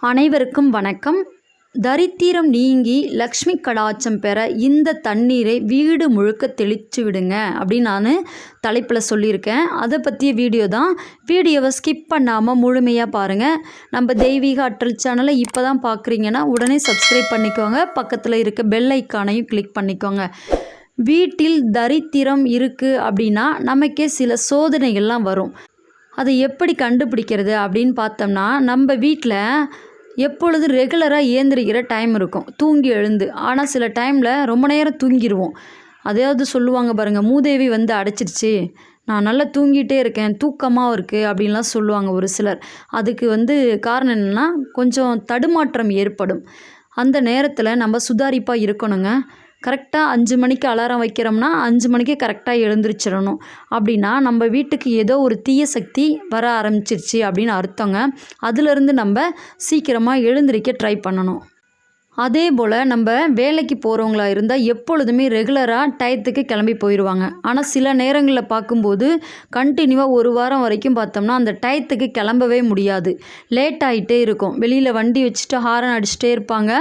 அனைவருக்கும் வணக்கம். தரித்திரம் நீங்கி லக்ஷ்மி கடாட்சம் பெற இந்த தண்ணீரை வீடு முழுக்க தெளித்து விடுங்க அப்படின்னு நான் தலைப்பில் சொல்லியிருக்கேன். அதை பற்றிய வீடியோ தான். வீடியோவை ஸ்கிப் பண்ணாமல் முழுமையாக பாருங்கள். நம்ம தெய்வீக ஆற்றல் சேனலை இப்போ தான் பார்க்குறீங்கன்னா உடனே சப்ஸ்கிரைப் பண்ணிக்கோங்க. பக்கத்தில் இருக்க பெல் ஐக்கானையும் கிளிக் பண்ணிக்கோங்க. வீட்டில் தரித்திரம் இருக்குது அப்படின்னா நமக்கே சில சோதனைகள்லாம் வரும். அதை எப்படி கண்டுபிடிக்கிறது அப்படின்னு பார்த்தோம்னா, நம்ம வீட்டில் எப்பொழுதும் ரெகுலராக ஏந்திரிக்கிற டைம் இருக்கும், தூங்கி எழுந்து. ஆனால் சில டைமில் ரொம்ப நேரம் தூங்கிடுவோம். அதாவது சொல்லுவாங்க பாருங்கள், மூதேவி வந்து அடைச்சிருச்சு, நான் நல்லா தூங்கிட்டே இருக்கேன், தூக்கமாக இருக்குது அப்படின்லாம் சொல்லுவாங்க ஒரு சிலர். அதுக்கு காரணம் என்னென்னா, கொஞ்சம் தடுமாற்றம் ஏற்படும். அந்த நேரத்தில் நம்ம சுதாரிப்பாக இருக்கணுங்க. கரெக்டாக 5 மணிக்கு அலாரம் வைக்கிறோம்னா 5 மணிக்கு கரெக்டாக எழுந்திரிச்சிடணும். அப்படின்னா நம்ம வீட்டுக்கு ஏதோ ஒரு தீய சக்தி வர ஆரம்பிச்சிருச்சு அப்படின்னு அர்த்தங்க. அதிலிருந்து நம்ம சீக்கிரமாக எழுந்திரிக்க ட்ரை பண்ணணும். அதே போல் நம்ம வேலைக்கு போகிறவங்களா இருந்தால் எப்பொழுதுமே ரெகுலராக டயத்துக்கு கிளம்பி போயிடுவாங்க. ஆனால் சில நேரங்களில் பார்க்கும்போது கண்டினியூவாக 1 வாரம் வரைக்கும் பார்த்தோம்னா அந்த டயத்துக்கு கிளம்பவே முடியாது. லேட் ஆகிட்டே இருக்கும். வெளியில் வண்டி வச்சுட்டு ஹாரன் அடிச்சுட்டே இருப்பாங்க.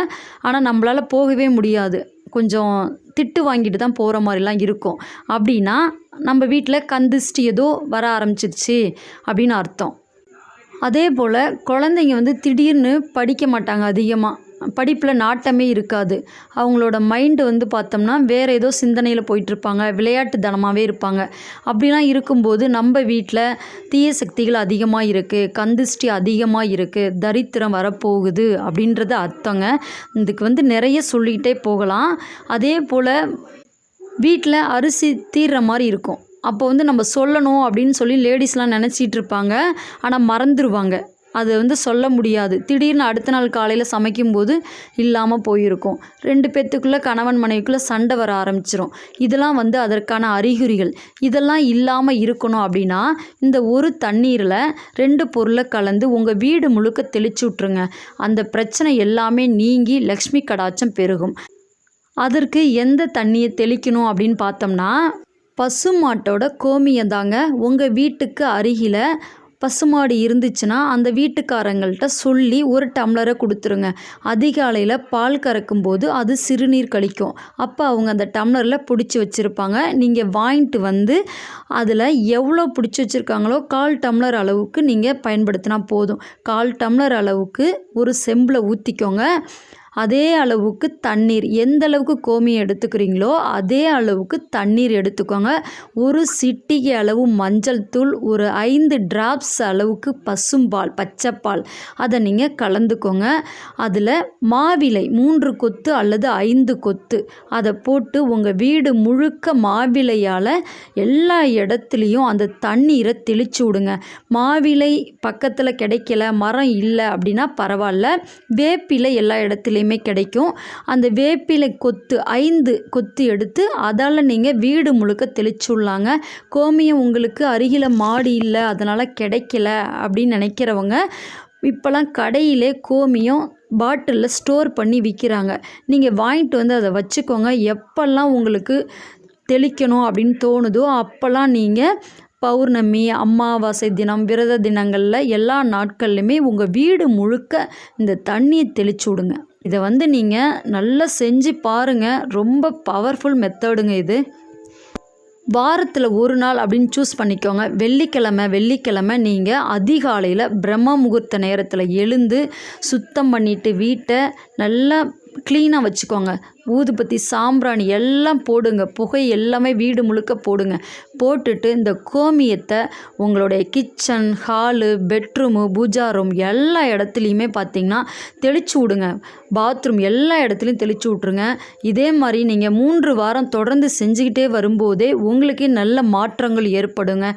ஆனால் நம்மளால் போகவே முடியாது. கொஞ்சம் திட்டு வாங்கிட்டு தான் போகிற மாதிரிலாம் இருக்கும். அப்படின்னா நம்ம வீட்டில் கந்திஷ்டி ஏதோ வர ஆரம்பிச்சிருச்சு அப்படின்னு அர்த்தம். அதே போல் குழந்தைங்க திடீர்னு படிக்க மாட்டாங்க. அதிகமாக படிப்பில் நாட்டமே இருக்காது. அவங்களோட மைண்டு பார்த்தோம்னா வேறு ஏதோ சிந்தனையில் போயிட்டுருப்பாங்க, விளையாட்டு தனமாகவே இருப்பாங்க. அப்படிலாம் இருக்கும்போது நம்ம வீட்டில் தீய சக்திகள் அதிகமாக இருக்குது, கந்திஷ்டி அதிகமாக இருக்குது, தரித்திரம் வரப்போகுது அப்படின்றது அர்த்தங்க. இதுக்கு நிறைய சொல்லிக்கிட்டே போகலாம். அதே போல் வீட்டில் அரிசி தீர்ற மாதிரி இருக்கும். அப்போ நம்ம சொல்லணும் அப்படின்னு சொல்லி லேடிஸ்லாம் நினச்சிட்டு இருப்பாங்க. ஆனால் மறந்துடுவாங்க. அது சொல்ல முடியாது. திடீர்னு அடுத்த நாள் காலையில் சமைக்கும்போது இல்லாமல் போயிருக்கும். 2 பேர்த்துக்குள்ளே கணவன் மனைவிக்குள்ளே சண்டை வர ஆரம்பிச்சிடும். இதெல்லாம் அதற்கான அறிகுறிகள். இதெல்லாம் இல்லாமல் இருக்கணும் அப்படின்னா இந்த ஒரு தண்ணீரில் 2 பொருளை கலந்து உங்கள் வீடு முழுக்க தெளிச்சு விட்ருங்க. அந்த பிரச்சனை எல்லாமே நீங்கி லக்ஷ்மி கடாட்சம் பெருகும். அதற்கு எந்த தண்ணியை தெளிக்கணும் அப்படின்னு பார்த்தோம்னா, பசுமாட்டோட கோமியம் தாங்க. உங்கள் வீட்டுக்கு அருகில் பசுமாடு இருந்துச்சுன்னா அந்த வீட்டுக்காரங்கள்ட்ட சொல்லி 1 டம்ளரை கொடுத்துருங்க. அதிகாலையில் பால் கறக்கும்போது அது சிறுநீர் கழிக்கும். அப்போ அவங்க அந்த டம்ளரில் பிடிச்சி வச்சுருப்பாங்க. நீங்கள் வாங்கிட்டு அதில் எவ்வளோ பிடிச்சி வச்சுருக்காங்களோ 1/4 டம்ளர் அளவுக்கு நீங்கள் பயன்படுத்தினா போதும். 1/4 டம்ளர் அளவுக்கு ஒரு செம்பில் ஊற்றிக்கோங்க. அதே அளவுக்கு தண்ணீர், எந்த அளவுக்கு கோமியம் எடுத்துக்கிறீங்களோ அதே அளவுக்கு தண்ணீர் எடுத்துக்கோங்க. ஒரு சிட்டிகை அளவு மஞ்சள் தூள், ஒரு 5 டிராப்ஸ் அளவுக்கு பசும்பால், பச்சைப்பால், அதை நீங்கள் கலந்துக்கோங்க. அதில் மாவிலை 3 கொத்து அல்லது 5 கொத்து அதை போட்டு உங்கள் வீடு முழுக்க மாவிலையால் எல்லா இடத்துலையும் அந்த தண்ணீரை தெளிச்சு விடுங்க. மாவிலை பக்கத்தில் கிடைக்கல, மரம் இல்லை அப்படின்னா பரவாயில்ல, வேப்பிலை எல்லா இடத்துலையும் கிடைக்கும். அந்த வேப்பிலை கொத்து 5 கொத்து எடுத்து அதால் நீங்கள் வீடு முழுக்க தெளிச்சுடலாங்க. கோமியம் உங்களுக்கு அருகில் மாடி இல்லை, அதனால் கிடைக்கல அப்படின்னு நினைக்கிறவங்க இப்போலாம் கடையிலே கோமியம் பாட்டிலில் ஸ்டோர் பண்ணி விற்கிறாங்க. நீங்கள் வாங்கிட்டு அதை வச்சுக்கோங்க. எப்போல்லாம் உங்களுக்கு தெளிக்கணும் அப்படின்னு தோணுதோ அப்போல்லாம் நீங்கள் பௌர்ணமி, அமாவாசை தினம், விரத தினங்களில் எல்லா நாட்கள்லையுமே உங்கள் வீடு முழுக்க இந்த தண்ணியை தெளிச்சு விடுங்க. இதை நீங்கள் நல்லா செஞ்சு பாருங்கள். ரொம்ப பவர்ஃபுல் மெத்தடுங்க இது. வாரத்தில் 1 நாள் அப்படின்னு சூஸ் பண்ணிக்கோங்க. வெள்ளிக்கிழமை நீங்கள் அதிகாலையில் பிரம்ம முகூர்த்த நேரத்தில் எழுந்து சுத்தம் பண்ணிவிட்டு வீட்டை நல்லா க்ளீனாக வச்சுக்கோங்க. ஊதுபத்தி, சாம்பிராணி எல்லாம் போடுங்க. புகை எல்லாமே வீடு முழுக்க போடுங்க. போட்டுட்டு இந்த கோமியத்தை உங்களுடைய kitchen, hall, bedroom, puja room எல்லா இடத்துலையுமே பார்த்திங்கன்னா தெளிச்சு விடுங்க. பாத்ரூம் எல்லா இடத்துலையும் தெளிச்சு விட்ருங்க. இதே மாதிரி நீங்கள் 3 வாரம் தொடர்ந்து செஞ்சுக்கிட்டே வரும்போதே உங்களுக்கே நல்ல மாற்றங்கள் ஏற்படுங்க.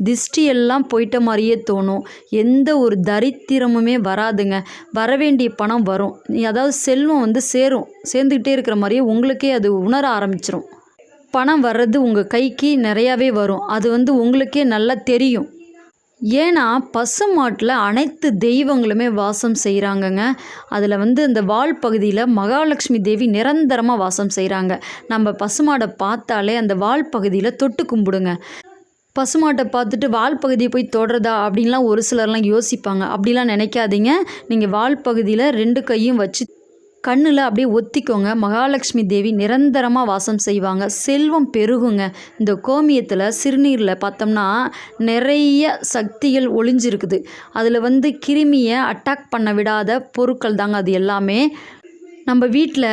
திஷ்டி எல்லாம் போயிட்ட மாதிரியே தோணும். எந்த ஒரு தரித்திரமுமே வராதுங்க. வரவேண்டிய பணம் வரும். அதாவது செல்வம் சேர்ந்துக்கிட்டே இருக்கிற மாதிரியே உங்களுக்கே அது உணர ஆரம்பிச்சிடும். பணம் வர்றது உங்கள் கைக்கு நிறையாவே வரும். அது உங்களுக்கே நல்லா தெரியும். ஏன்னா பசுமாட்டில் அனைத்து தெய்வங்களுமே வாசம் செய்கிறாங்கங்க. அதில் அந்த வால் பகுதியில் மகாலட்சுமி தேவி நிரந்தரமாக வாசம் செய்கிறாங்க. நம்ம பசுமாடை பார்த்தாலே அந்த வால் பகுதியில் தொட்டு கும்பிடுங்க. பசுமாட்டை பார்த்துட்டு வால் பகுதியை போய் தொடுறதா அப்படின்லாம் ஒரு சிலர்லாம் யோசிப்பாங்க. அப்படிலாம் நினைக்காதீங்க. நீங்கள் வால் பகுதியில் 2 கையும் வச்சு கண்ணில் அப்படியே ஒத்திக்கோங்க. மகாலட்சுமி தேவி நிரந்தரமாக வாசம் செய்வாங்க. செல்வம் பெருகுங்க. இந்த கோமியத்தில் சிறுநீரில் பார்த்தோம்னா நிறைய சக்திகள் ஒளிஞ்சிருக்குது. அதில் கிருமியை அட்டாக் பண்ண விடாத பொருட்கள் தாங்க அது எல்லாமே. நம்ம வீட்டில்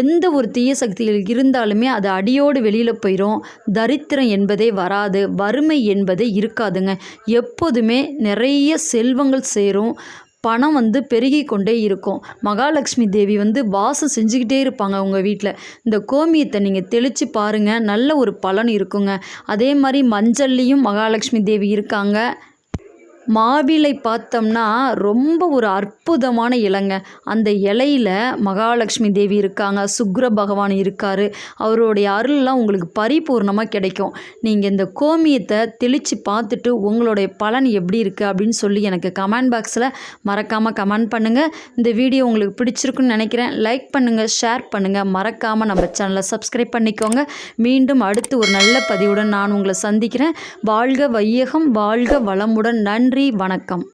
எந்த ஒரு தீய சக்திகள் இருந்தாலுமே அது அடியோடு வெளியில் போயிடும். தரித்திரம் என்பதே வராது. வறுமை என்பதே இருக்காதுங்க. எப்போதுமே நிறைய செல்வங்கள் சேரும். பணம் பெருகி கொண்டே இருக்கும். மகாலட்சுமி தேவி வாசம் செஞ்சுக்கிட்டே இருப்பாங்க உங்கள் வீட்டில். இந்த கோமியத்தை நீங்கள் தெளித்து பாருங்கள், நல்ல ஒரு பலன் இருக்குங்க. அதே மாதிரி மஞ்சள்லேயும் மகாலட்சுமி தேவி இருக்காங்க. மாவிலை பார்த்தோம்னா ரொம்ப ஒரு அற்புதமான இலைங்க. அந்த இலையில் மகாலட்சுமி தேவி இருக்காங்க, சுக்கிர பகவான் இருக்கார். அவருடைய அருள்லாம் உங்களுக்கு பரிபூர்ணமாக கிடைக்கும். நீங்கள் இந்த கோமியத்தை தெளித்து பார்த்துட்டு உங்களுடைய பலன் எப்படி இருக்குது அப்படின்னு சொல்லி எனக்கு கமெண்ட் பாக்ஸில் மறக்காமல் கமெண்ட் பண்ணுங்கள். இந்த வீடியோ உங்களுக்கு பிடிச்சிருக்குன்னு நினைக்கிறேன். லைக் பண்ணுங்கள், ஷேர் பண்ணுங்கள். மறக்காமல் நம்ம சேனலை சப்ஸ்கிரைப் பண்ணிக்கோங்க. மீண்டும் அடுத்து ஒரு நல்ல பதிவுடன் நான் உங்களை சந்திக்கிறேன். வாழ்க வையகம், வாழ்க வளமுடன். நன்றி, வணக்கம்.